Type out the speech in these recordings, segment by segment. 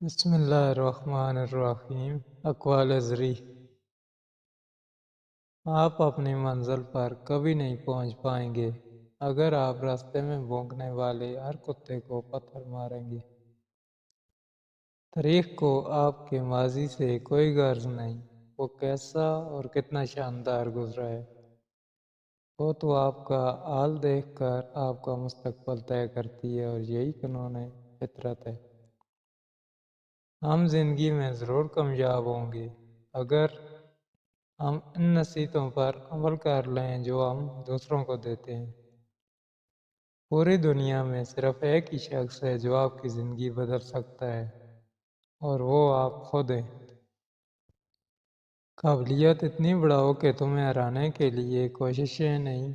بسم اللہ الرحمن الرحیم۔ اقوال ازری: آپ اپنی منزل پر کبھی نہیں پہنچ پائیں گے اگر آپ راستے میں بھونکنے والے ہر کتے کو پتھر ماریں گے۔ تاریخ کو آپ کے ماضی سے کوئی غرض نہیں، وہ کیسا اور کتنا شاندار گزرا ہے، وہ تو آپ کا حال دیکھ کر آپ کا مستقبل طے کرتی ہے، اور یہی قانون فطرت ہے۔ ہم زندگی میں ضرور کامیاب ہوں گے اگر ہم ان نصیحتوں پر عمل کر لیں جو ہم دوسروں کو دیتے ہیں۔ پوری دنیا میں صرف ایک ہی شخص ہے جو آپ کی زندگی بدل سکتا ہے، اور وہ آپ خود ہیں۔ قابلیت اتنی بڑھاؤ کہ تمہیں ہرانے کے لیے کوششیں نہیں،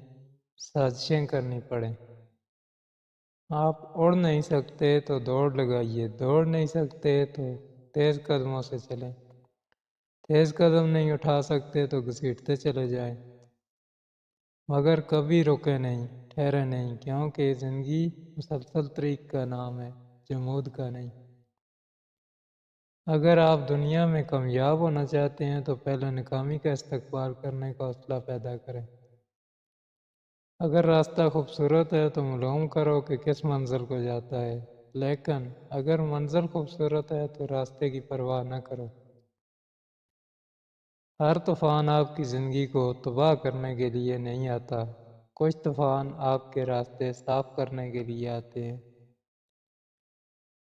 سازشیں کرنی پڑیں۔ آپ اڑ نہیں سکتے تو دوڑ لگائیے، دوڑ نہیں سکتے تو تیز قدموں سے چلیں، تیز قدم نہیں اٹھا سکتے تو گھسیٹتے چلے جائیں، مگر کبھی رکے نہیں، ٹھہرے نہیں، کیونکہ زندگی مسلسل طریق کا نام ہے، جمود کا نہیں۔ اگر آپ دنیا میں کامیاب ہونا چاہتے ہیں تو پہلے ناکامی کا استقبال کرنے کا حوصلہ پیدا کریں۔ اگر راستہ خوبصورت ہے تو معلوم کرو کہ کس منزل کو جاتا ہے، لیکن اگر منزل خوبصورت ہے تو راستے کی پرواہ نہ کرو۔ ہر طوفان آپ کی زندگی کو تباہ کرنے کے لیے نہیں آتا، کچھ طوفان آپ کے راستے صاف کرنے کے لیے آتے ہیں۔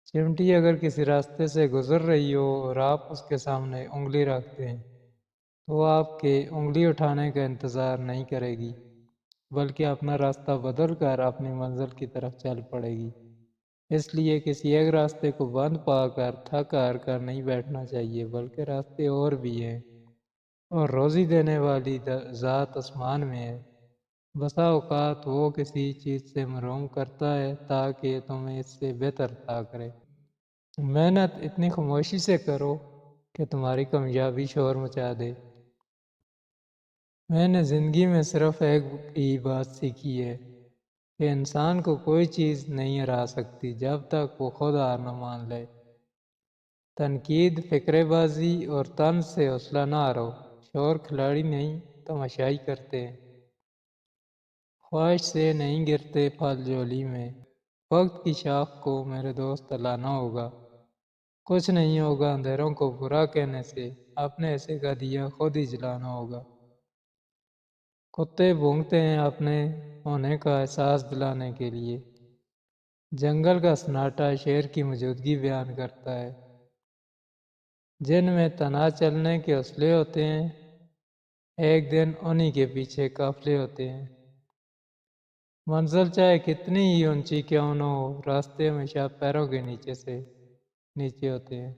چمٹی اگر کسی راستے سے گزر رہی ہو اور آپ اس کے سامنے انگلی رکھتے ہیں تو وہ آپ کے انگلی اٹھانے کا انتظار نہیں کرے گی، بلکہ اپنا راستہ بدل کر اپنی منزل کی طرف چل پڑے گی۔ اس لیے کسی ایک راستے کو بند پا کر تھک ہار کر نہیں بیٹھنا چاہیے، بلکہ راستے اور بھی ہیں، اور روزی دینے والی ذات آسمان میں ہے۔ بسا اوقات وہ کسی چیز سے محروم کرتا ہے تاکہ تمہیں اس سے بہتر عطا کرے۔ محنت اتنی خاموشی سے کرو کہ تمہاری کامیابی شور مچا دے۔ میں نے زندگی میں صرف ایک ہی بات سیکھی ہے کہ انسان کو کوئی چیز نہیں ہرا سکتی جب تک وہ خود ہار نہ مان لے۔ تنقید، فقرے بازی اور طنز سے حوصلہ نہ ہارو، شور کھلاڑی نہیں، تماشائی کرتے ہیں۔ خواہش سے نہیں گرتے پھل جھولی میں، وقت کی شاخ کو میرے دوست ہلانا ہوگا۔ کچھ نہیں ہوگا اندھیروں کو برا کہنے سے، اپنے حصے کا دیا خود ہی جلانا ہوگا۔ کتے بھونکتے ہیں اپنے ہونے کا احساس دلانے کے لیے۔ جنگل کا سناٹا شیر کی موجودگی بیان کرتا ہے۔ جن میں تنہا چلنے کے حوصلے ہوتے ہیں، ایک دن انہی کے پیچھے قافلے ہوتے ہیں۔ منزل چاہے کتنی ہی اونچی کیوں نہ ہو، راستے ہمیشہ پیروں کے نیچے ہوتے ہیں۔